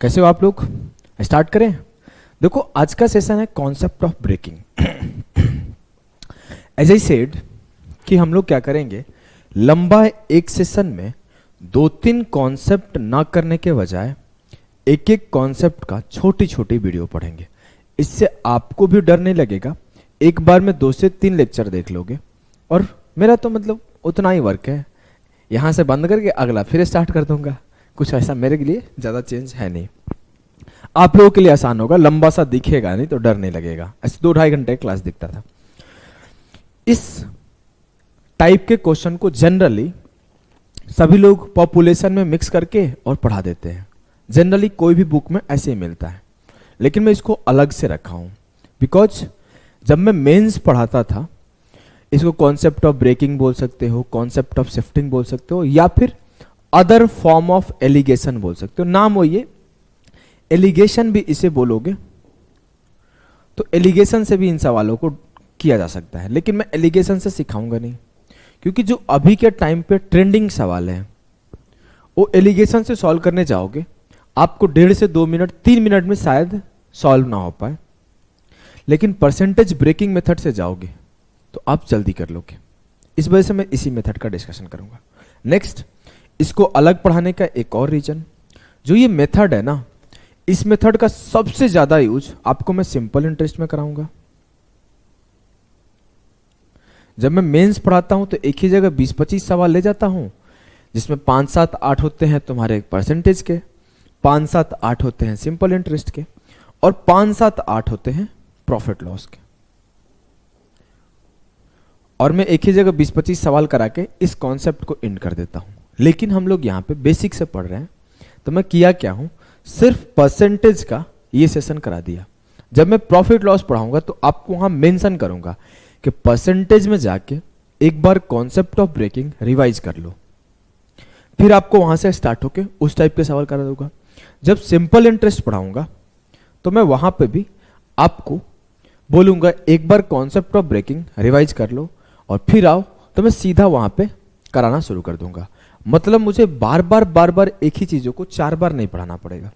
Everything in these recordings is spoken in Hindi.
कैसे हो आप लोग? स्टार्ट करें। देखो आज का सेशन है concept of breaking. As I said कि हम लोग क्या करेंगे, लंबा एक सेशन में दो तीन कॉन्सेप्ट ना करने के बजाय एक एक कॉन्सेप्ट का छोटी छोटी वीडियो पढ़ेंगे। इससे आपको भी डर नहीं लगेगा, एक बार में 2 से 3 लेक्चर देख लोगे। और मेरा तो मतलब उतना ही वर्क है, यहाँ से बंद करके अगला फिर स्टार्ट कर दूंगा। कुछ ऐसा मेरे लिए ज़्यादा चेंज है नहीं, आप लोगों के लिए आसान होगा, लंबा सा दिखेगा नहीं तो डर नहीं लगेगा। ऐसे 2-2.5 घंटे क्लास दिखता था। इस टाइप के क्वेश्चन को जनरली सभी लोग पॉपुलेशन में मिक्स करके और पढ़ा देते हैं। जनरली कोई भी बुक में ऐसे ही मिलता है, लेकिन मैं इसको अलग से रखा हूं बिकॉज जब मैं मेंस पढ़ाता था, इसको कॉन्सेप्ट ऑफ ब्रेकिंग बोल सकते हो, कॉन्सेप्ट ऑफ शिफ्टिंग बोल सकते हो, या फिर अदर फॉर्म ऑफ एलिगेशन बोल सकते हो। नाम हो ये एलिगेशन भी इसे बोलोगे तो एलिगेशन से भी इन सवालों को किया जा सकता है, लेकिन मैं एलिगेशन से सिखाऊंगा नहीं, क्योंकि जो अभी के टाइम पे ट्रेंडिंग सवाल है वो एलिगेशन से सॉल्व करने जाओगे आपको 1.5 से 2 मिनट 3 मिनट में शायद सॉल्व ना हो पाए, लेकिन परसेंटेज ब्रेकिंग मेथड से जाओगे तो आप जल्दी कर लोगे। इस वजह से मैं इसी मेथड का डिस्कशन करूंगा। नेक्स्ट, इसको अलग पढ़ाने का एक और रीजन, जो ये मेथड है ना, इस मेथड का सबसे ज्यादा यूज आपको मैं सिंपल इंटरेस्ट में कराऊंगा। जब मैं मेंस पढ़ाता हूं तो एक ही जगह 20-25 सवाल ले जाता हूं, जिसमें 5-7-8 होते हैं तुम्हारे परसेंटेज के, 5-7-8 होते हैं सिंपल इंटरेस्ट के, और 5-7-8 होते हैं प्रॉफिट लॉस के। और मैं एक ही जगह 20-25 सवाल करा के इस कॉन्सेप्ट को एंड कर देता हूं। लेकिन हम लोग यहां पे बेसिक से पढ़ रहे हैं, तो मैं किया क्या हूं, सिर्फ परसेंटेज का ये सेशन करा दिया। जब मैं प्रॉफिट लॉस पढ़ाऊंगा तो आपको वहां मेंशन करूंगा कि परसेंटेज में जाके एक बार कॉन्सेप्ट ऑफ ब्रेकिंग रिवाइज कर लो, फिर आपको वहां से स्टार्ट होके उस टाइप के सवाल करा दूंगा। जब सिंपल इंटरेस्ट पढ़ाऊंगा तो मैं वहां पे भी आपको बोलूंगा एक बार कॉन्सेप्ट ऑफ ब्रेकिंग रिवाइज कर लो और फिर आओ, तो मैं सीधा वहां पे कराना शुरू कर दूंगा। मतलब मुझे बार बार एक ही चीजों को 4 बार नहीं पढ़ाना पड़ेगा।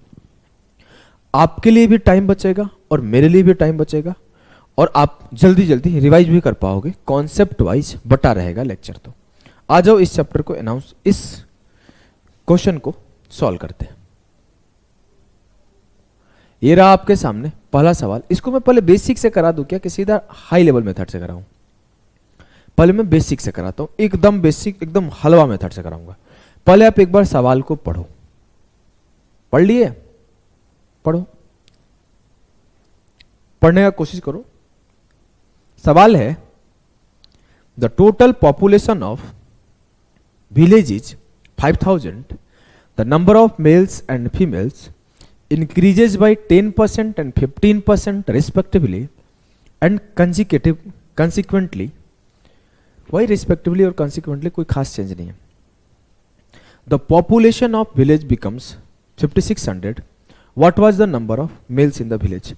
आपके लिए भी टाइम बचेगा और मेरे लिए भी टाइम बचेगा, और आप जल्दी जल्दी रिवाइज भी कर पाओगे। कॉन्सेप्ट वाइज बटा रहेगा लेक्चर। तो आ जाओ इस चैप्टर को अनाउंस, इस क्वेश्चन को सॉल्व करते हैं। ये रहा आपके सामने पहला सवाल। इसको मैं पहले बेसिक से करा दूं क्या कि सीधा हाई लेवल मेथड से कराऊं? पहले मैं बेसिक से कराता हूं, एकदम बेसिक, एकदम हलवा मेथड से कराऊंगा। पहले आप एक बार सवाल को पढ़ो। पढ़ लिए? पढ़ो, पढ़ने का कोशिश करो। सवाल है, the total population of village is 5000, the number of males and females increases by 10% and 15% respectively, and consequently, why respectively और consequently कोई खास चेंज नहीं है। The population of village becomes 5600. What was the number of males in the village?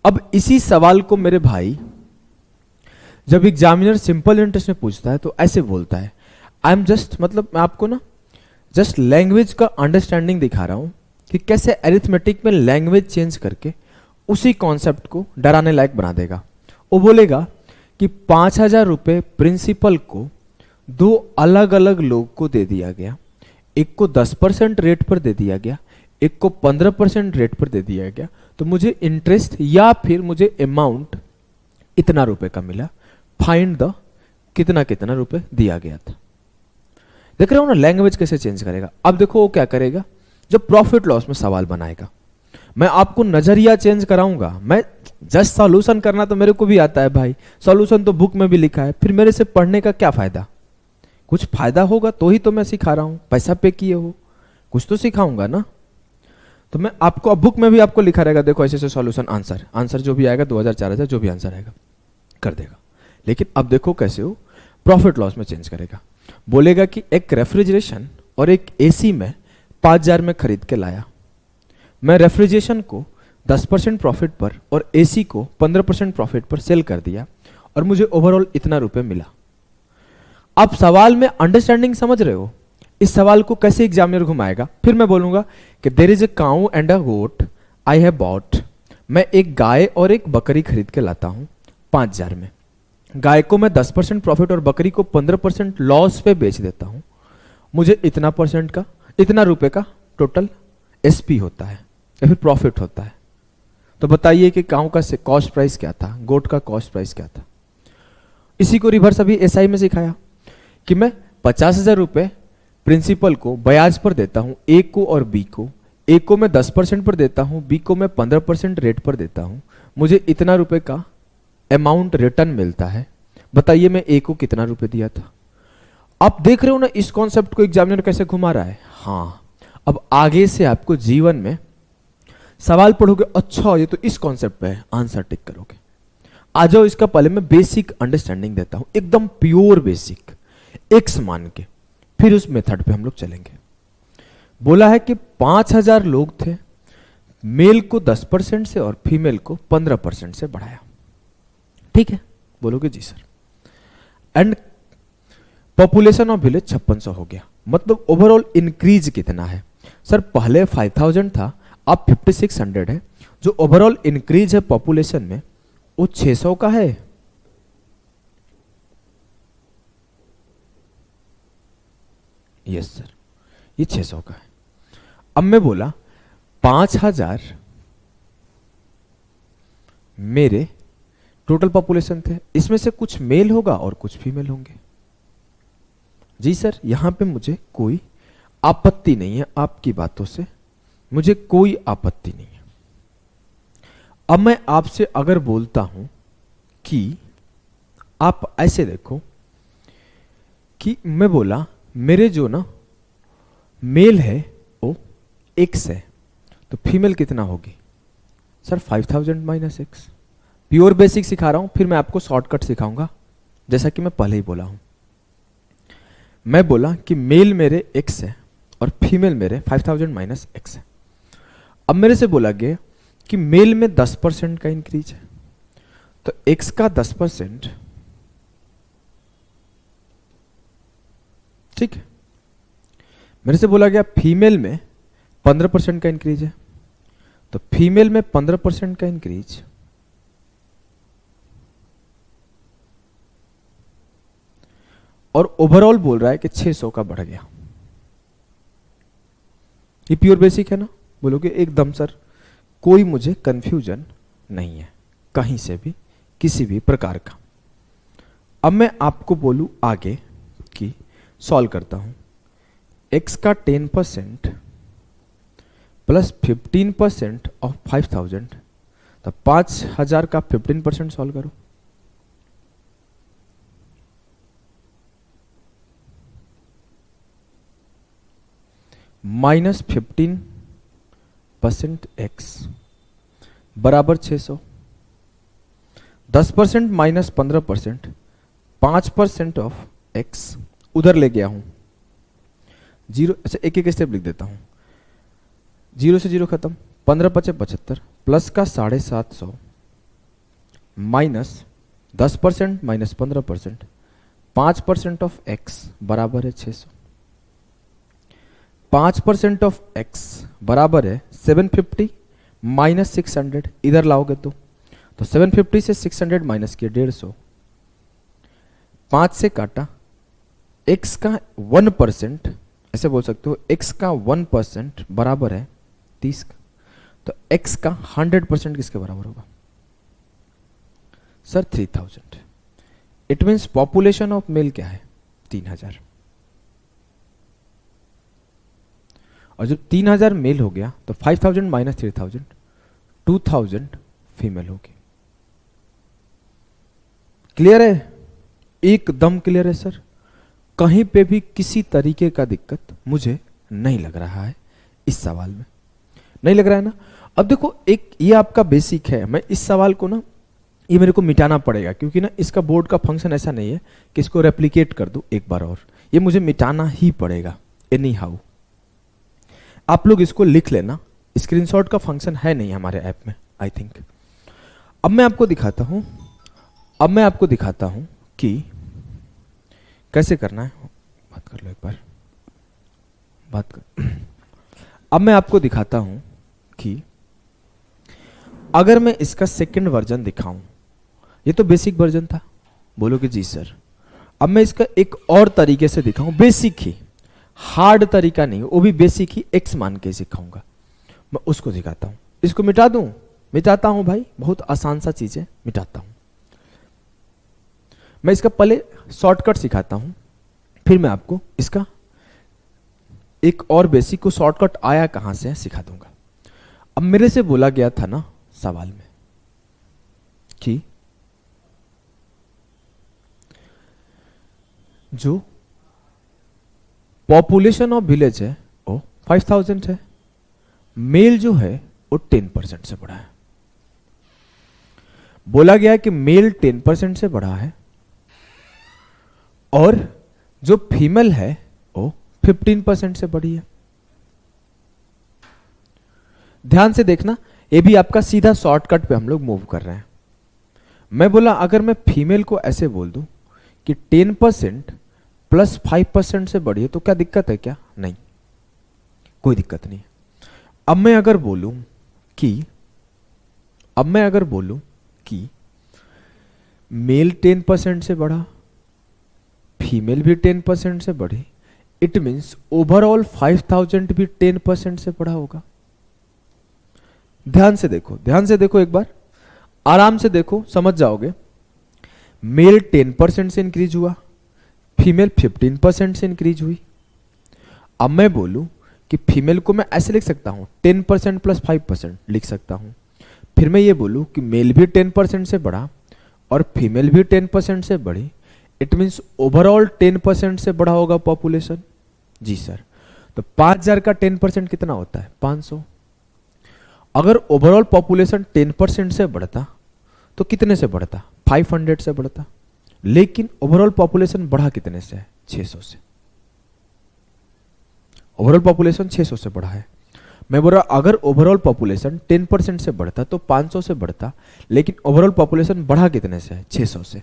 अब इसी सवाल को मेरे भाई जब एग्जामिनर सिंपल इंटरेस्ट में पूछता है तो ऐसे बोलता है, आई एम जस्ट, मतलब मैं आपको ना जस्ट लैंग्वेज का अंडरस्टैंडिंग दिखा रहा हूं कि कैसे अरिथमेटिक में लैंग्वेज चेंज करके उसी कॉन्सेप्ट को डराने लायक बना देगा। वो बोलेगा कि 5000 रुपये प्रिंसिपल को 2 अलग अलग लोग को दे दिया गया, एक को 10% रेट पर दे दिया गया, एक को 15% रेट पर दे दिया गया, तो मुझे इंटरेस्ट या फिर मुझे अमाउंट इतना रुपए का मिला। फाइंड द कितना कितना रुपए दिया गया था। देख रहे हो ना लैंग्वेज कैसे चेंज करेगा। अब देखो वो क्या करेगा, जब प्रॉफिट लॉस में सवाल बनाएगा, मैं आपको नजरिया चेंज कराऊंगा। मैं जस्ट सॉल्यूशन करना तो मेरे को भी आता है भाई, सॉल्यूशन तो बुक में भी लिखा है, फिर मेरे से पढ़ने का क्या फायदा? कुछ फायदा होगा तो ही तो मैं सिखा रहा हूं, पैसा पे किए हो, कुछ तो सिखाऊंगा ना। तो मैं आपको, अब बुक में भी आपको लिखा रहेगा, देखो ऐसे ऐसे सॉल्यूशन, आंसर जो भी आएगा 2000-4000 जो भी आंसर आएगा कर देगा। लेकिन अब देखो कैसे हो प्रॉफिट लॉस में चेंज करेगा। बोलेगा कि एक रेफ्रिजरेशन और एक एसी में 5000 में खरीद के लाया, मैं रेफ्रिजरेशन को 10% प्रॉफिट पर और एसी को 15% प्रॉफिट पर सेल कर दिया और मुझे ओवरऑल इतना रुपए मिला। आप सवाल में अंडरस्टैंडिंग समझ रहे हो, इस सवाल को कैसे एग्जामिनर घुमाएगा? फिर मैं बोलूंगा कि there is a cow and a goat I have bought. मैं एक गाय और एक बकरी खरीद के लाता हूं 5,000 में। गाय को मैं 10% प्रॉफिट और बकरी को 15% लॉस पे बेच देता हूं। मुझे इतना परसेंट का, इतना रुपए का टोटल एसपी होता है या फिर प्रॉफिट होता है। तो बताइए कि काऊ का कॉस्ट प्राइस क्या था, गोट का कॉस्ट प्राइस क्या था। इसी को रिवर्स अभी एसआई में सिखाया कि मैं 50,000 रुपए प्रिंसिपल को ब्याज पर देता हूं, ए को और बी को। ए को मैं 10% पर देता हूं, बी को मैं 15% रेट पर देता हूं। मुझे इतना रुपए का अमाउंट रिटर्न मिलता है। बताइए मैं ए को कितना रुपए दिया था। आप देख रहे हो ना इस कॉन्सेप्ट को एग्जामिनर कैसे घुमा रहा है। हाँ, अब आगे से आपको जीवन में सवाल पढ़ोगे, अच्छा ये तो इस कॉन्सेप्ट पे है, आंसर टिक करोगे। आ जाओ, इसका पहले मैं बेसिक अंडरस्टैंडिंग देता हूं, एकदम प्योर बेसिक, एक्स मान के, फिर उस मेथड पे हम लोग चलेंगे। बोला है कि 5,000 लोग थे, मेल को 10% से और फीमेल को 15% से बढ़ाया। ठीक है, बोलोगे ji sir. And population of village 5600 हो गया, मतलब ओवरऑल इंक्रीज कितना है? सर पहले 5,000 था, अब 5,600 है। जो ओवरऑल इंक्रीज है पॉपुलेशन में वो 600 का है। यस सर, ये 600 का है। अब मैं बोला 5,000 मेरे टोटल पॉपुलेशन थे, इसमें से कुछ मेल होगा और कुछ फीमेल होंगे। जी सर, यहां पे मुझे कोई आपत्ति नहीं है, आपकी बातों से मुझे कोई आपत्ति नहीं है। अब मैं आपसे अगर बोलता हूं कि आप ऐसे देखो कि मैं बोला मेरे जो ना मेल है वो x है, तो फीमेल कितना होगी? Sir 5,000 minus x। Pure basic सिखा रहा हूं, फिर मैं आपको शॉर्टकट सिखाऊंगा, जैसा कि मैं पहले ही बोला हूं। मैं बोला कि मेल मेरे x है और फीमेल मेरे 5,000 माइनस x है। अब मेरे से बोला गया कि मेल में 10% का इंक्रीज है, तो x का 10%, ठीक है। मेरे से बोला गया फीमेल में 15% का इंक्रीज है, तो फीमेल में 15% का इंक्रीज और ओवरऑल बोल रहा है कि 600 का बढ़ गया। ये प्योर बेसिक है ना? बोलोगे एकदम सर, कोई मुझे कंफ्यूजन नहीं है कहीं से भी, किसी भी प्रकार का। अब मैं आपको बोलूं आगे कि सॉल्व करता हूं। x का 10% प्लस 15% ऑफ 5,000, तो 5,000 का 15% सॉल्व करो। माइनस 15% x बराबर 600। 10% माइनस 15%, 5% ऑफ x उधर ले गया हूं। जीरो, अच्छा एक एक स्टेप लिख देता हूं। 0 से 0 खत्म, 15 पचे 75, प्लस का 750 माइनस 10% माइनस 15%, 5% ऑफ x बराबर है 600। 5% ऑफ x बराबर है 750 माइनस 600, इधर लाओगे तो 750 से 600 माइनस किया 150, 5 से काटा। x का 1%, ऐसे बोल सकते हो, x का 1% बराबर है 30 का, तो x का 100% किसके बराबर होगा? Sir 3,000। It means population of male क्या है? 3,000। और जब 3,000 मेल हो गया तो 5,000 माइनस 3,000, 2,000 फीमेल होगी। क्लियर है? एकदम क्लियर है सर, कहीं पे भी किसी तरीके का दिक्कत मुझे नहीं लग रहा है इस सवाल में, नहीं लग रहा है ना? अब देखो, एक ये आपका बेसिक है, मैं इस सवाल को ना, ये मेरे को मिटाना पड़ेगा, क्योंकि ना इसका बोर्ड का फंक्शन ऐसा नहीं है कि इसको रेप्लिकेट कर दूं एक बार और, ये मुझे मिटाना ही पड़ेगा एनी हाउ। आप लोग इसको लिख लेना, स्क्रीनशॉट का फंक्शन है नहीं हमारे ऐप में आई थिंक। अब मैं आपको दिखाता हूं कि कैसे करना है। बात कर लो एक बार। बात कर। अब मैं आपको दिखाता हूं कि अगर मैं इसका सेकंड वर्जन दिखाऊं, ये तो बेसिक वर्जन था, बोलोगे जी सर। अब मैं इसका एक और तरीके से दिखाऊं, बेसिक ही, हार्ड तरीका नहीं, वो भी बेसिक ही, एक्स मान के सिखाऊंगा, मैं उसको दिखाता हूं। इसको मिटा दूं, मिटाता हूं भाई, बहुत आसान सा चीज है, मिटाता हूं। मैं इसका पहले शॉर्टकट सिखाता हूं, फिर मैं आपको इसका एक और बेसिक को शॉर्टकट आया कहां से सिखा दूंगा। अब मेरे से बोला गया था ना सवाल में कि जो पॉपुलेशन ऑफ विलेज है वो 5000 है, मेल जो है वो 10% से बढ़ा है। बोला गया कि मेल 10% से बढ़ा है और जो फीमेल है वो 15% से बढ़ी है। ध्यान से देखना, ये भी आपका सीधा शॉर्टकट पे हम लोग मूव कर रहे हैं। मैं बोला अगर मैं फीमेल को ऐसे बोल दूं कि 10% प्लस 5% से बढ़ी है तो क्या दिक्कत है क्या? नहीं, कोई दिक्कत नहीं। अब मैं अगर बोलूं कि मेल 10% से बढ़ा, फीमेल भी 10% से बढ़ी, इट मीन्स ओवरऑल 5000 भी 10% से बढ़ा होगा। ध्यान से देखो एक बार, आराम से देखो, समझ जाओगे। मेल 10% से इंक्रीज हुआ, फीमेल 15% से इंक्रीज हुई। अब मैं बोलूं कि फीमेल को मैं ऐसे लिख सकता हूं 10% प्लस 5% लिख सकता हूं। फिर मैं ये बोलूं कि मेल भी 10% से बढ़ा और फीमेल भी 10% से बढ़ी, इट मीन्स ओवरऑल 10% से बढ़ा होगा पॉपुलेशन। जी सर, तो 5000 का 10% कितना होता है? 500। अगर ओवरऑल पॉपुलेशन 10% से बढ़ता तो कितने से बढ़ता? 500 से बढ़ता। लेकिन ओवरऑल पॉपुलेशन बढ़ा कितने से है? 600 से। ओवरऑल पॉपुलेशन 600 से बढ़ा है। मैं बोल रहा अगर ओवरऑल पॉपुलेशन 10% से बढ़ता तो 500 से बढ़ता, लेकिन ओवरऑल पॉपुलेशन बढ़ा कितने से है? 600 से।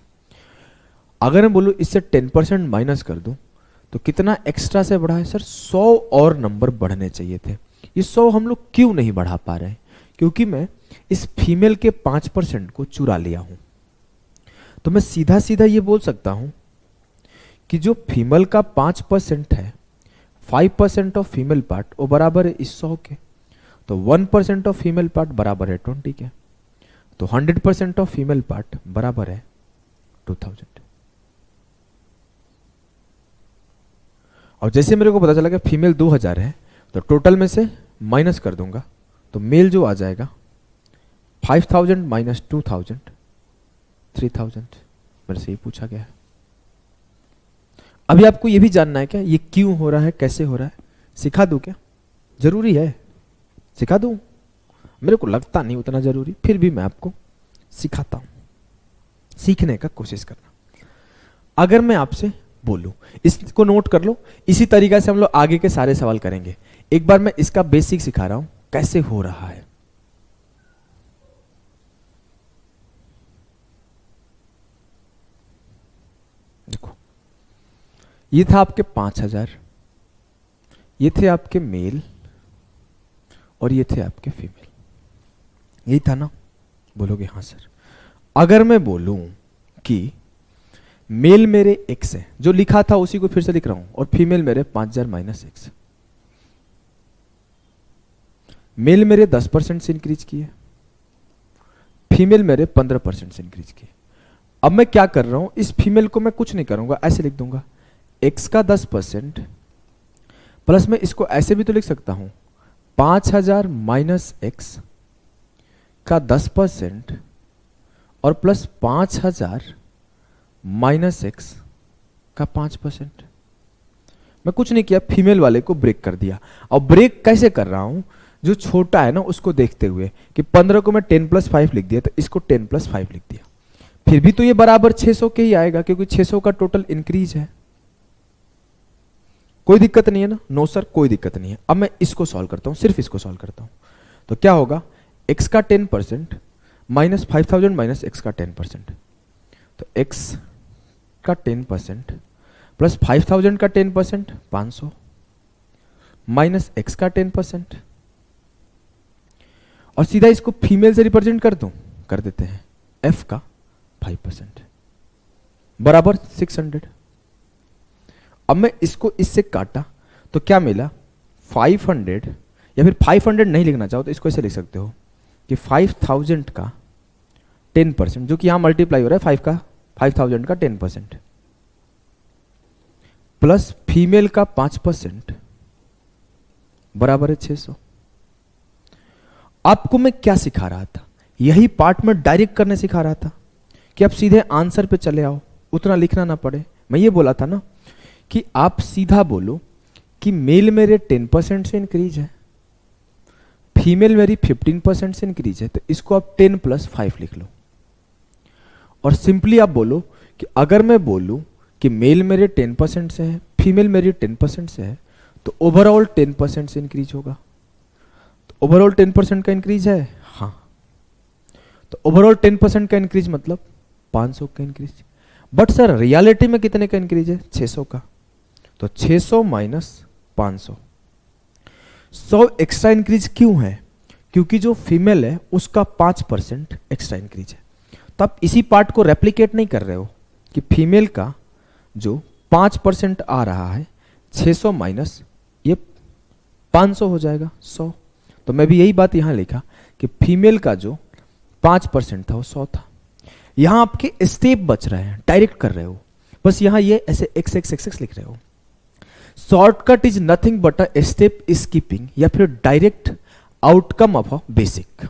अगर मैं बोलूं इससे 10% माइनस कर दूं तो कितना एक्स्ट्रा से बढ़ा है? सर 100 और नंबर बढ़ने चाहिए थे। ये 100 हम लोग क्यों नहीं बढ़ा पा रहे हैं? क्योंकि मैं इस फीमेल के 5% को चुरा लिया हूं। तो मैं सीधा सीधा ये बोल सकता हूं कि जो फीमेल का 5% है, 5% ऑफ फीमेल पार्ट वो बराबर है इस 100 के, तो 1% ऑफ फीमेल पार्ट बराबर है 20 के, तो 100% ऑफ फीमेल पार्ट बराबर है 2000। और जैसे मेरे को पता चला कि फीमेल 2000 है तो टोटल में से माइनस कर दूंगा, तो मेल जो आ जाएगा 5000 माइनस 2000, 3000। मेरे से ये पूछा गया है। अभी आपको ये भी जानना है क्या ये क्यों हो रहा है, कैसे हो रहा है? सिखा दूं क्या? जरूरी है सिखा दूं? मेरे को लगता नहीं उतना जरूरी, फिर भी मैं आपको सिखाता हूं, सीखने का कोशिश करना। अगर मैं आपसे बोलूं, इसको नोट कर लो, इसी तरीके से हम लोग आगे के सारे सवाल करेंगे। एक बार मैं इसका बेसिक सिखा रहा हूं कैसे हो रहा है। देखो, ये था आपके 5000, ये थे आपके मेल और ये थे आपके फीमेल, यही था ना? बोलोगे हाँ सर। अगर मैं बोलूं कि मेल मेरे x है, जो लिखा था उसी को फिर से लिख रहा हूं, और फीमेल मेरे 5000 माइनस x। मेल मेरे 10% से इंक्रीज किए, फीमेल मेरे 15% से इंक्रीज किए। अब मैं क्या कर रहा हूं, इस फीमेल को मैं कुछ नहीं करूंगा, ऐसे लिख दूंगा x का 10% प्लस, मैं इसको ऐसे भी तो लिख सकता हूं 5000 माइनस x का 10% और प्लस 5000 माइनस x का 5%। मैं कुछ नहीं किया, फीमेल वाले को ब्रेक कर दिया। और ब्रेक कैसे कर रहा हूं? जो छोटा है ना उसको देखते हुए कि 15 को मैं 10 प्लस 5 लिख दिया, तो इसको 10 प्लस 5 लिख दिया। फिर भी तो ये बराबर 600 के ही आएगा, क्योंकि 600 का टोटल इंक्रीज है। कोई दिक्कत नहीं है ना? नो सर, कोई दिक्कत नहीं है। अब मैं इसको सॉल्व करता हूं, सिर्फ इसको सॉल्व करता हूं, तो क्या होगा? x का 10% माइनस 5000 माइनस x का 10%, तो x का 10% प्लस 5000 का 10% 500, माइनस एक्स का 10%, और सीधा इसको फीमेल से रिप्रेजेंट कर दूं, कर देते हैं, एफ का 5% बराबर 600। अब मैं इसको इससे काटा तो क्या मिला, 500, या फिर 500 नहीं लिखना चाहो तो इसको ऐसे लिख सकते हो कि 5000 का 10%, जो कि यहां मल्टीप्लाई हो रहा है 5000 का 10%, प्लस फीमेल का 5% बराबर है 600। आपको मैं क्या सिखा रहा था, यही पार्ट में डायरेक्ट करने सिखा रहा था कि आप सीधे आंसर पे चले आओ, उतना लिखना ना पड़े। मैं ये बोला था ना कि आप सीधा बोलो कि मेल मेरे 10% से इंक्रीज है, फीमेल मेरी 15% से इंक्रीज है, तो इसको आप 10 + 5 लिख लो। और सिंपली आप बोलो कि अगर मैं बोलूं कि मेल मेरे 10% से है, फीमेल मेरी 10% से है, तो ओवरऑल 10% से इंक्रीज होगा। तो ओवरऑल 10% का इंक्रीज है, हाँ, तो ओवरऑल 10% का इंक्रीज मतलब 500 का इंक्रीज। बट सर रियलिटी में कितने का इंक्रीज है, 600 का, तो 600 - 500, 100 एक्स्ट्रा इंक्रीज क्यों है, क्योंकि जो फीमेल है उसका 5% एक्स्ट्रा इंक्रीज है। तो आप इसी पार्ट को रेप्लिकेट नहीं कर रहे हो कि फीमेल का जो 5% आ रहा है, 600 माइनस ये 500 हो जाएगा 100। तो मैं भी यही बात यहां लिखा कि फीमेल का जो 5% था वो 100 था। यहां आपके स्टेप बच रहे हैं, डायरेक्ट कर रहे हो, बस यहां ये ऐसे x लिख रहे हो। Shortcut is nothing but a step skipping, या फिर direct outcome of a basic.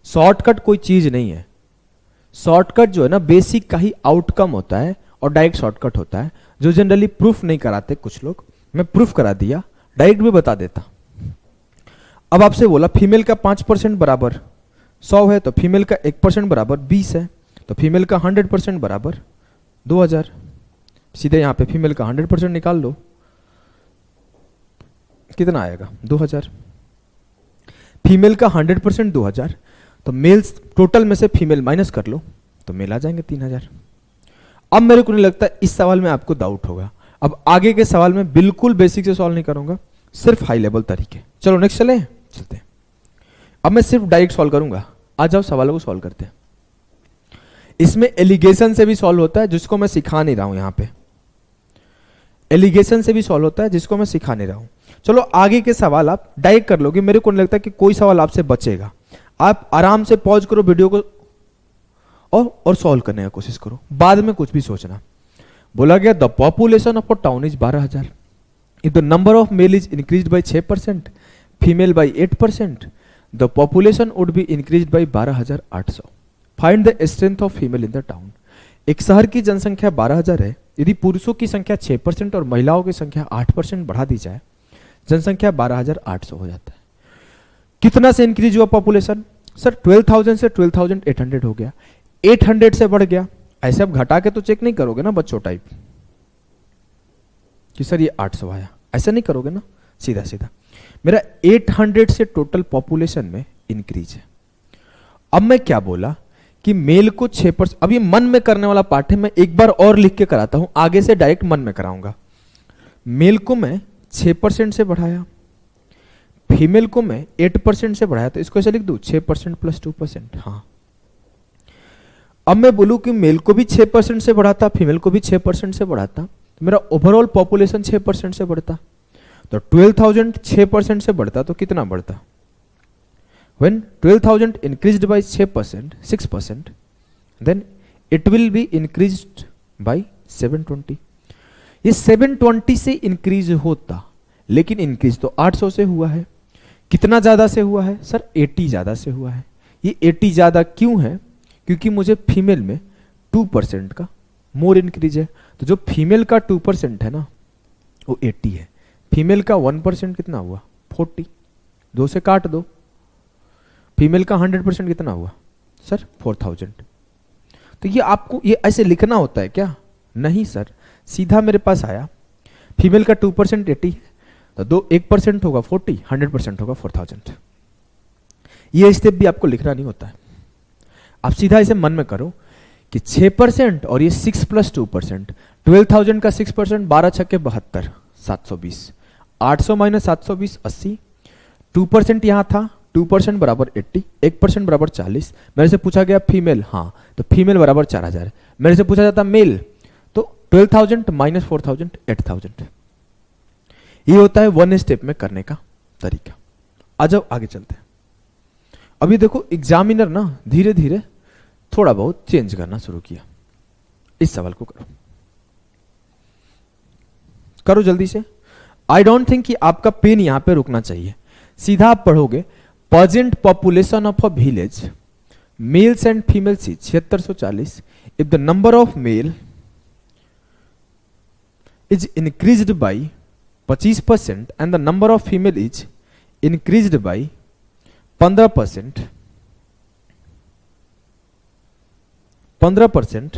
Shortcut कोई चीज नहीं है, शॉर्टकट जो है ना बेसिक का ही आउटकम होता है और डायरेक्ट शॉर्टकट होता है, जो जनरली प्रूफ नहीं कराते कुछ लोग। मैं प्रूफ करा दिया, डायरेक्ट भी बता देता। अब आपसे बोला फीमेल का 5% बराबर 100 है, तो फीमेल का 1% बराबर 20 है, तो फीमेल का 100% बराबर 2000। सीधे यहां पे फीमेल का 100% निकाल लो, कितना आएगा 2000। फीमेल का 100% 2000, तो मेल्स टोटल में से फीमेल माइनस कर लो तो मेल आ जाएंगे 3000। अब मेरे को नहीं लगता इस सवाल में आपको डाउट होगा। अब आगे के सवाल में बिल्कुल बेसिक से सॉल्व नहीं करूंगा, सिर्फ हाई लेवल तरीके। चलो नेक्स्ट चलते हैं। अब मैं सिर्फ डायरेक्ट सॉल्व करूंगा, आ जाओ सवालों को सॉल्व करते हैं। इसमें एलिगेशन से भी सॉल्व होता है, जिसको मैं सिखा नहीं रहा हूं। यहां पे एलिगेशन से भी सॉल्व होता है, जिसको मैं सिखा नहीं रहा हूं। चलो आगे के सवाल आप डायरेक्ट कर लोगे, मेरे को नहीं लगता कि कोई सवाल आपसे बचेगा। आप आराम से पॉज करो वीडियो को और सॉल्व करने की कोशिश करो, बाद में कुछ भी सोचना। बोला गया the population of a town is 12000, if the number of male is increased by 6%, female by 8%, the population would be increased by 12800। Find the strength of female in the town. एक शहर की जनसंख्या 12000 है, यदि पुरुषों की संख्या 6% और महिलाओं की संख्या 8% बढ़ा दी जाए, जनसंख्या 12800 हो जाता है। कितना से इंक्रीज हुआ पॉपुलेशन, सर 12000 से 12800 हो गया, 800 से बढ़ गया। ऐसे आप घटा के तो चेक नहीं करोगे ना बच्चों टाइप कि सर ये 800 आया, ऐसा नहीं करोगे ना, सीधा सीधा। मेरा 800 से टोटल पॉपुलेशन में इंक्रीज है। अब मैं क्या बोला कि मेल को 6%, अब ये मन में करने वाला पार्ट है, मैं एक बार और लिख के कराता हूं, आगे से डायरेक्ट मन में कराऊंगा। मेल को मैं 6% से बढ़ाया, फीमेल को मैं 8% से बढ़ाया, तो इसको ऐसे लिख दूं 6% + 2%। हाँ, अब मैं बोलूं कि मेल को भी 6% से बढ़ाता, फीमेल को भी 6% से बढ़ाता, तो मेरा ओवरऑल पॉपुलेशन 6% से बढ़ता। तो 12000 6% से बढ़ता तो कितना बढ़ता, when 12000 increased by 6%, then it will be increased by 720। ये 720 से इंक्रीज होता, लेकिन इंक्रीज तो 800 से हुआ है। कितना ज्यादा से हुआ है सर, 80 ज्यादा से हुआ है। ये 80 ज्यादा क्यों है, क्योंकि मुझे फीमेल में 2% का मोर इंक्रीज है। तो जो फीमेल का 2% है ना वो 80 है, फीमेल का 1% कितना हुआ 40, 2 से काट दो। फीमेल का 100% कितना हुआ सर 4000। तो ये आपको ये ऐसे लिखना होता है क्या, नहीं सर, सीधा मेरे पास आया फीमेल का 2% 80 है, तो 1% होगा 40, 100% होगा 4000। ये स्टेप भी आपको लिखना नहीं होता है, आप सीधा इसे मन में करो कि 6% और ये 6 + 2%, 12000 का 6%, 12 × 6 = 72, 720, 800 माइनस 720 80, 2% यहां था, 2% बराबर 80, 1% बराबर 40। मेरे से पूछा गया फीमेल, हाँ तो फीमेल बराबर 4000। मेरे से पूछा जाता मेल तो 12,000 माइनस 4,000 8,000। ये होता है वन स्टेप में करने का तरीका। आ जाओ आगे चलते हैं। अभी देखो एग्जामिनर ना धीरे धीरे थोड़ा बहुत चेंज करना शुरू किया। इस सवाल को करो, करो जल्दी से। आई डोंट थिंक कि आपका पेन यहां पे रुकना चाहिए। सीधा आप पढ़ोगे present population of a village mails and females is 7640 if the number of male is increased by 25% and the number of female is increased by 15%, 15%,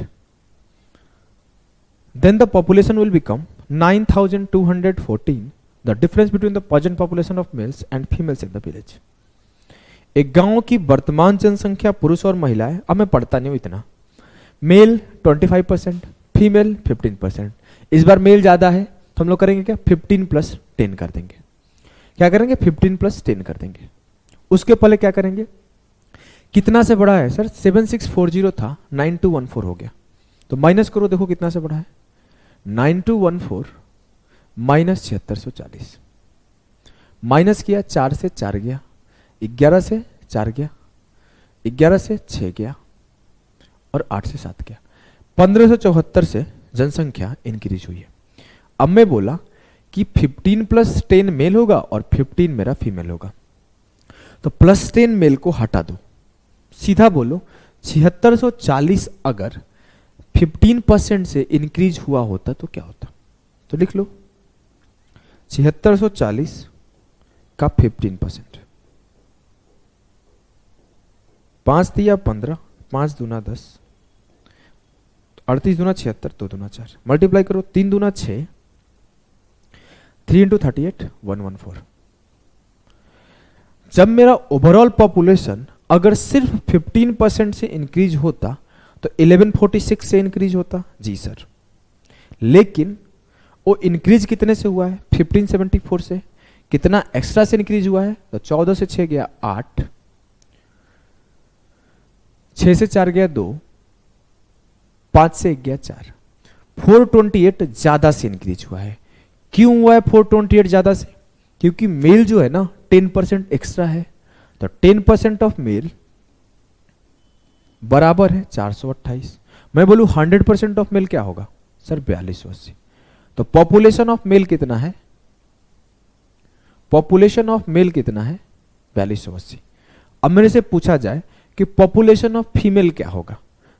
then the population will become 9,214, the difference between the present population of males and females in the village. एक गांव की वर्तमान जनसंख्या पुरुष और महिलाएं, अब मैं पढ़ता नहीं हूं इतना, मेल 25%, फीमेल 15%। इस बार मेल ज्यादा है तो हम लोग करेंगे क्या, 15 प्लस 10 कर देंगे। क्या करेंगे, 15 प्लस 10 कर देंगे। उसके पहले क्या करेंगे, कितना से बढ़ा है सर, 7640 था 9214 हो गया, तो माइनस करो, देखो कितना से बढ़ा है, 9214 माइनस 7640। माइनस किया, 4 से 4 गया, 11 से 4 गया, 11 से 6 गया और 8 से 7 गया। 1574 से जनसंख्या इंक्रीज हुई है। अब मैं बोला कि 15 प्लस 10 मेल होगा और 15 मेरा फीमेल होगा, तो प्लस 10 मेल को हटा दो, सीधा बोलो 7640 अगर 15% से इंक्रीज हुआ होता तो क्या होता, तो लिख लो 7640 का 15%, 5 दिया 15, 5 दूना 10, 38 दूना 76, 2 दूना 4, मल्टीप्लाई करो, 3 दूना 6, 3 इंटू 38 114। जब मेरा ओवरऑल पॉपुलेशन अगर सिर्फ 15% से इंक्रीज होता तो 1146 से इंक्रीज होता, जी सर, लेकिन वो इंक्रीज कितने से हुआ है, 1574 से। कितना एक्स्ट्रा से इंक्रीज हुआ है, तो 14 से 6 गया 8, 6 से 4 गया 2, 5 से 1 गया 4, 428 ज्यादा से इंक्रीज हुआ है। क्यों हुआ है 428 ज्यादा से, क्योंकि मेल जो है ना 10% एक्स्ट्रा है, तो 10% ऑफ मेल बराबर है 428। मैं बोलूं 100% ऑफ मेल क्या होगा सर, 4280। तो पॉपुलेशन ऑफ मेल कितना है, पॉपुलेशन ऑफ मेल कितना है 4280। अब मेरे से पूछा जाए कि पॉपुलेशन ऑफ फीमेल क्या होगा,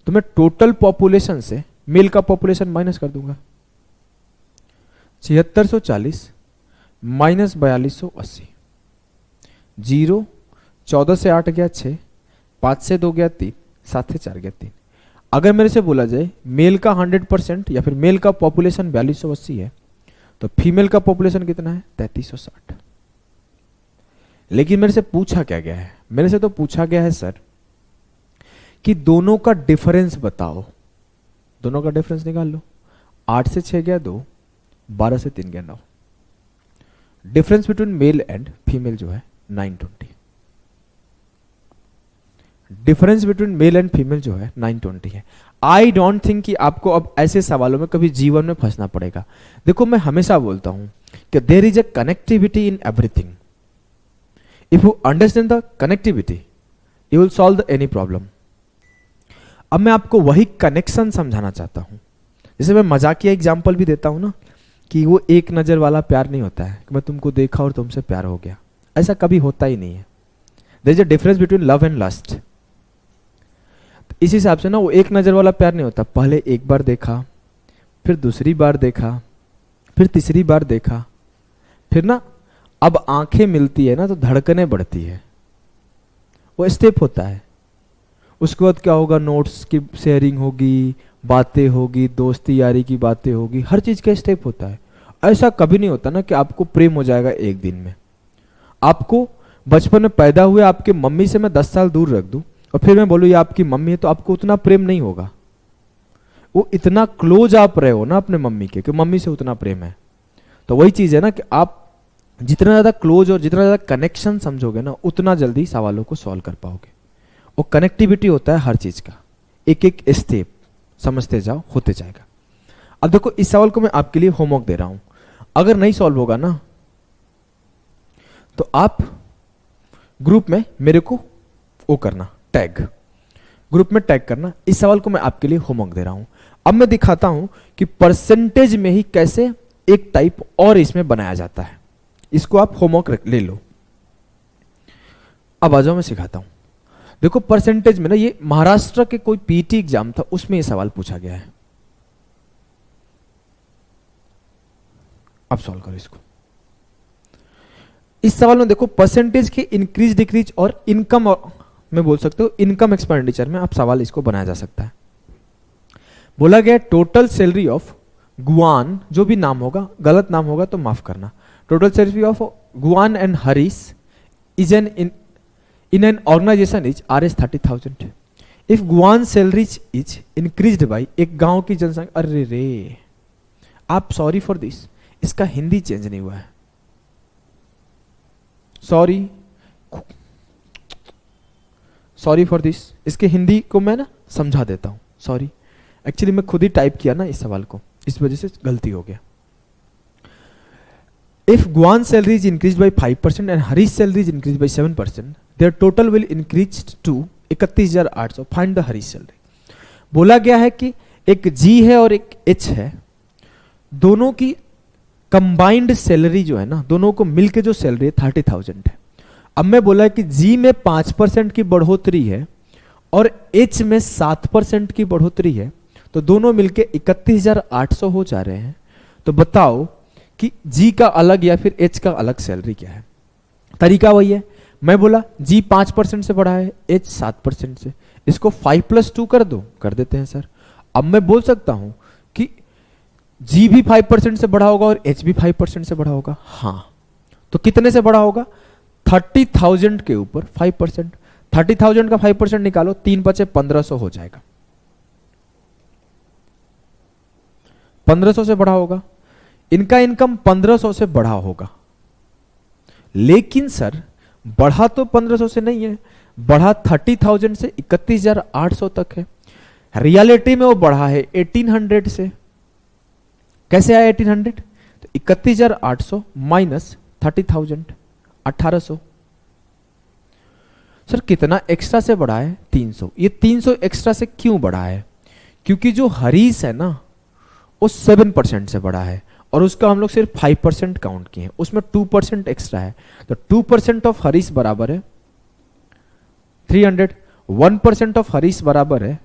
तो मैं टोटल पॉपुलेशन से मेल का पॉपुलेशन माइनस कर दूंगा, 7640 माइनस 4280, 0, 14 से 8 गया 6, 5 से 2 गया 3, 7 से 4 गया 3। अगर मेरे से बोला जाए मेल का 100% या फिर मेल का पॉपुलेशन 4280 है, तो फीमेल का पॉपुलेशन कितना है 3360। लेकिन मेरे से पूछा क्या गया है, मेरे से तो पूछा गया है सर कि दोनों का डिफरेंस बताओ, दोनों का डिफरेंस निकाल लो। 8 से 6 गया 2, 12 से 3 गया 9, difference between male and female जो है 920, difference between male and female जो है 920 है। आई डोंट थिंक कि आपको अब ऐसे सवालों में कभी जीवन में फंसना पड़ेगा। देखो मैं हमेशा बोलता हूं कि there is a connectivity in everything. If you understand the connectivity you will solve any problem. अब मैं आपको वही कनेक्शन समझाना चाहता हूं। जैसे मैं मजाकिया एग्जाम्पल भी देता हूं ना कि वो एक नजर वाला प्यार नहीं होता है कि मैं तुमको देखा और तुमसे प्यार हो गया, ऐसा कभी होता ही नहीं है। There is a difference between love and lust. इस हिसाब से ना वो एक नजर वाला प्यार नहीं होता, पहले एक बार देखा, फिर दूसरी बार देखा, फिर तीसरी बार देखा, फिर ना अब आंखें मिलती है ना तो धड़कनें बढ़ती है, वो स्टेप होता है। उसके बाद क्या होगा, नोट्स की शेयरिंग होगी, बातें होगी, दोस्ती यारी की बातें होगी, हर चीज का स्टेप होता है। ऐसा कभी नहीं होता ना कि आपको प्रेम हो जाएगा एक दिन में। आपको बचपन में पैदा हुए आपके मम्मी से मैं 10 साल दूर रख दूं और फिर मैं बोलूं ये आपकी मम्मी है, तो आपको उतना प्रेम नहीं होगा। वो इतना क्लोज आप रहे हो ना अपने मम्मी के कि मम्मी से उतना प्रेम है। तो वही चीज है ना कि आप जितना ज्यादा क्लोज और जितना ज्यादा कनेक्शन समझोगे ना, उतना जल्दी सवालों को सॉल्व कर पाओगे। और कनेक्टिविटी होता है हर चीज का, एक एक स्टेप समझते जाओ, होते जाएगा। अब देखो इस सवाल को मैं आपके लिए होमवर्क दे रहा हूं, अगर नहीं सॉल्व होगा ना तो आप ग्रुप में मेरे को वो करना, टैग, ग्रुप में टैग करना। इस सवाल को मैं आपके लिए होमवर्क दे रहा हूं। अब मैं दिखाता हूं कि परसेंटेज में ही कैसे एक टाइप और इसमें बनाया जाता है। इसको आप होमवर्क ले लो। अब आ जाओ, मैं सिखाता हूं। देखो परसेंटेज में ना, ये महाराष्ट्र के कोई पीटी एग्जाम था, उसमें ये सवाल पूछा गया है। अब सॉल्व करो इसको। इस सवाल में देखो परसेंटेज के इंक्रीज डिक्रीज और इनकम, और मैं बोल सकते हो इनकम एक्सपेंडिचर में आप सवाल इसको बनाया जा सकता है। बोला गया टोटल सैलरी ऑफ गुआन, जो भी नाम होगा, गलत नाम होगा तो माफ करना। Total salary of Guan and Harish is an in an organization is Rs 30,000. If Guan salaries is increased by, एक गांव की जनसंख्या, अरे रे आप सॉरी फॉर दिस, इसका हिंदी चेंज नहीं हुआ है, सॉरी फॉर दिस। इसके हिंदी को मैं ना समझा देता हूं, सॉरी। एक्चुअली मैं खुद ही टाइप किया ना इस सवाल को, इस वजह से गलती हो गया। If Guan salary is increased by 5% and Harish salary is increased by 7%, their total will increase to 31,800. Find the Harish salary. बोला गया है कि एक G है और एक H है, दोनों की कंबाइंड सैलरी जो है ना, दोनों को मिलके जो सैलरी है 30,000 है। अब मैं बोला है कि G में 5% की बढ़ोतरी है और H में 7% की बढ़ोतरी है, तो दोनों मिलके 31,800 हो जा रहे हैं। तो बताओ कि G का अलग या फिर H का अलग सैलरी क्या है। तरीका वही है, मैं बोला G 5% से बढ़ा है, H 7% से, इसको 5+2 कर दो, कर देते हैं सर। अब मैं बोल सकता हूं कि G भी 5% से बढ़ा होगा और H भी 5% से बढ़ा होगा। हाँ, तो कितने से बढ़ा होगा? 30,000 के ऊपर 5%। 30,000 का 5% निकालो, 3 बचे 1500 हो जाएगा। 1500 से बढ़ा होगा, इनका इनकम 1500 से बढ़ा होगा। लेकिन सर बढ़ा तो 1500 से नहीं है, बढ़ा 30,000 से 31,800 तक है। रियलिटी में वो बढ़ा है 1800 से। कैसे आया 1800? तो 31,800 माइनस 30,000, 1800। सर कितना एक्स्ट्रा से बढ़ा है? 300। ये 300 एक्स्ट्रा से क्यों बढ़ा है? क्योंकि जो हरीश है ना, वो 7% से बढ़ा है और उसका हम लोग सिर्फ 5% काउंट किए हैं, उसमें 2% एक्स्ट्रा है। तो 2% ऑफ हरीश बराबर है 300, 1% ऑफ हरीश बराबर है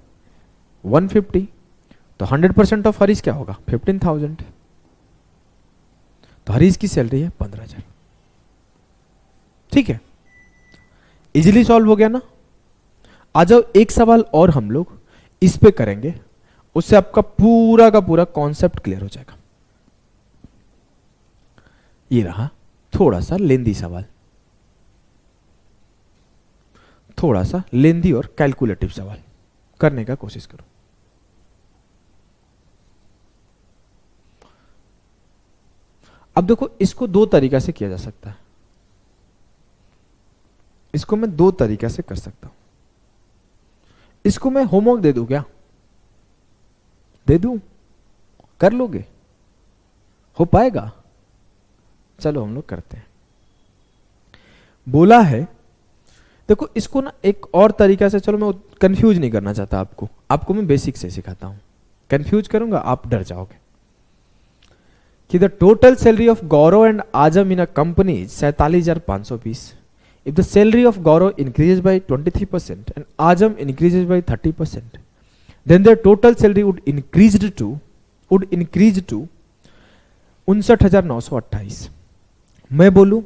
150, तो 100% ऑफ हरीश क्या होगा? 15,000। तो हरीश की सैलरी है 15,000। ठीक है, इजीली सॉल्व हो गया ना। आ जाओ एक सवाल और हम लोग इस पे करेंगे, उससे आपका पूरा का पूरा कॉन्सेप्ट क्लियर हो जाएगा। ये रहा थोड़ा सा लेंदी सवाल, थोड़ा सा लेंदी और कैलकुलेटिव सवाल, करने का कोशिश करो। अब देखो इसको दो तरीका से किया जा सकता है, इसको मैं दो तरीका से कर सकता हूं। इसको मैं होमवर्क दे दूं क्या? दे दूं? कर लोगे? हो पाएगा? चलो हम लोग करते हैं। बोला है, देखो इसको ना एक और तरीका से, चलो मैं कंफ्यूज नहीं करना चाहता आपको मैं बेसिक से सिखाता हूं। कंफ्यूज करूंगा आप डर जाओगे। कि the total salary of Gaurav and Azam in a company is 47,520। If the salary of Gaurav increases by 23% and Azam increases by 30%, then their total salary would increase to 59,928। मैं बोलूं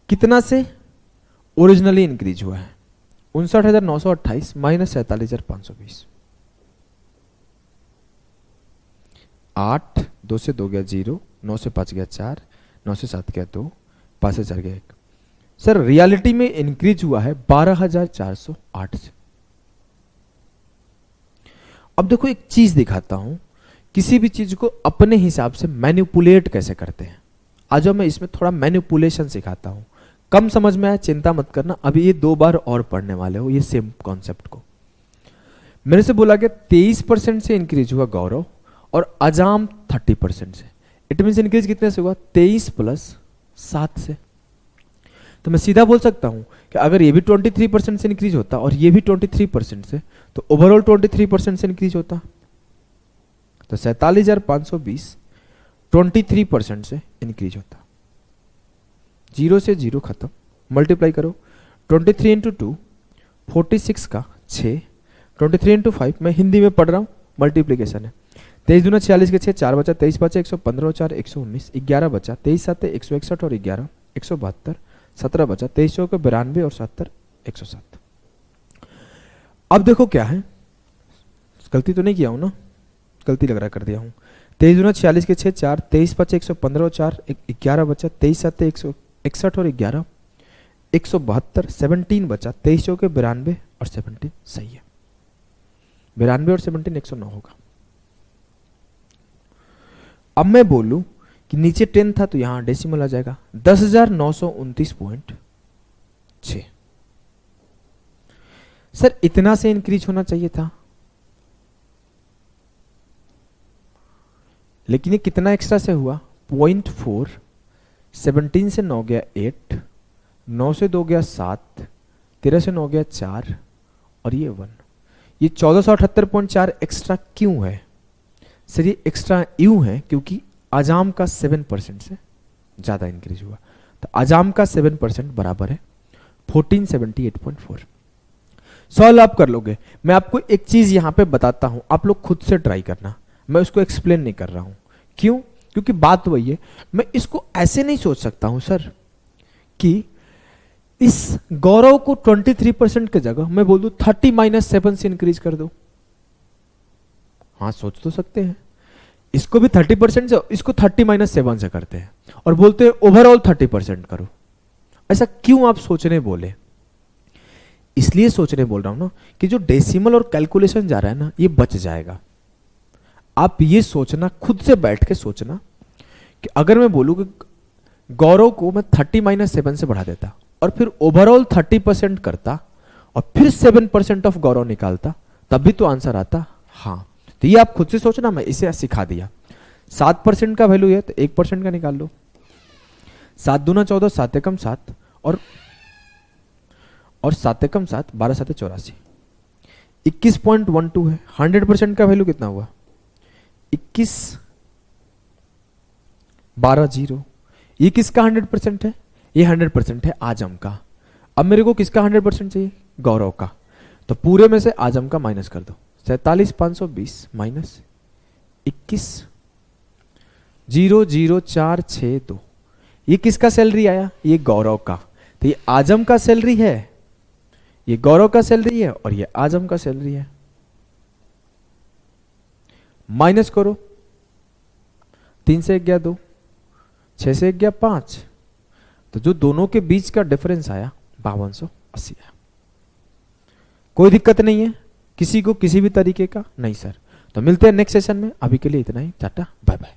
कितना से ओरिजिनली इंक्रीज हुआ है? 59,928 माइनस 47,520। 8, 2 से 2 गया 0, 9 से 5 गया 4, 9 से 7 गया 2, 5 से 4 गया 1। सर रियलिटी में इंक्रीज हुआ है 12,408 से। अब देखो एक चीज दिखाता हूं किसी भी चीज को अपने हिसाब से मैनिपुलेट कैसे करते हैं। आज मैं इसमें थोड़ा मैनिपुलेशन सिखाता हूं। कम समझ में आया चिंता मत करना, अभी ये 2 बार और पढ़ने वाले हो ये सेम कॉन्सेप्ट को। मेरे से बोला गया 23% से इंक्रीज हुआ गौरव और अजाम 30% से। इट मीन इंक्रीज कितने से हुआ? 23 प्लस 7 से। तो मैं सीधा बोल सकता हूं कि अगर ये भी 23% से इंक्रीज होता और ये भी 23% से, तो ओवरऑल 23% से इंक्रीज होता। तो 47,520 23% से इंक्रीज होता। 0 से 0 खत्म, मल्टीप्लाई करो। 23 इंटू 2 46 का 6, 23 इंटू 5 मैं हिंदी में पढ़ रहा हूँ, मल्टीप्लीकेशन है। 23 दूना 46 के 6, 4 बचा, 23 बचा 115, 4 119, 11 बचा, 23 7 161 और 11 172, 17 बचा, 23 चौके 92 और 70 107। अब देखो क्या है, गलती तो नहीं किया हूं ना? गलती लग रहा कर दिया हूं। 23 दूना 46 के 6, 4, 23 बचा 115 और 4 11 बचा, 23 7 161 और 11 172, 17 बचा, 23 चौके 92 और 17 सही है। 92 और 17 109 होगा। अब मैं बोलूं कि नीचे 10 था तो यहां डेसिमल आ जाएगा, 10,929.6। सर इतना से इंक्रीज होना चाहिए था, लेकिन ये कितना एक्स्ट्रा से हुआ? 0.4, 17 से 9 गया 8, 9 से 2 गया 7, 13 से 9 गया 4 और ये 1। ये 1478.4 एक्स्ट्रा क्यों है? सर ये एक्स्ट्रा यूं है क्योंकि आजाम का 7% से ज्यादा इंक्रीज हुआ। तो आजाम का 7% बराबर है 1478.4। सॉल्व आप कर लोगे। मैं आपको एक चीज यहां पे बताता हूं, आप लोग खुद से ट्राई करना, मैं उसको एक्सप्लेन नहीं कर रहा हूं। क्यों? क्योंकि बात वही है, मैं इसको ऐसे नहीं सोच सकता हूं सर कि इस गौरव को 23% की जगह मैं बोल दूं 30 - 7 से इंक्रीज कर दो। हाँ सोच तो सकते हैं, इसको भी 30% से, इसको 30 - 7 से करते हैं और बोलते हैं ओवरऑल 30% करो। ऐसा क्यों आप सोचने बोले? इसलिए सोचने बोल रहा हूं ना कि जो डेसिमल और कैलकुलेशन जा रहा है ना ये बच जाएगा। आप ये सोचना, खुद से बैठ के सोचना कि अगर मैं बोलूं कि गौरव को मैं 30 - 7 से बढ़ा देता और फिर ओवरऑल 30% करता और फिर 7% ऑफ गौरव निकालता, तब भी तो आंसर आता। हाँ तो ये आप खुद से सोचना, मैं इसे सिखा दिया। 7% का वैल्यू है तो 1% का निकाल लो। 7 दूना 14, 7 एकम 7 और 7 एकम 7, 12 7 84, 21.12 है। 100% का वैल्यू कितना हुआ? 21 12 0। ये किसका 100% है? ये 100% है आजम का। अब मेरे को किसका 100% चाहिए? गौरव का। तो पूरे में से आजम का माइनस कर दो। 47,520 माइनस 21,00462। ये किसका सैलरी आया? ये गौरव का। तो ये आजम का सैलरी है, ये गौरव का सैलरी है और ये आजम का सैलरी है। माइनस करो, 3 से 1 गया 2, 6 से 1 गया 5, तो जो दोनों के बीच का डिफरेंस आया 5280 आया। कोई दिक्कत नहीं है किसी को किसी भी तरीके का? नहीं सर। तो मिलते हैं नेक्स्ट सेशन में, अभी के लिए इतना ही, टाटा बाय बाय।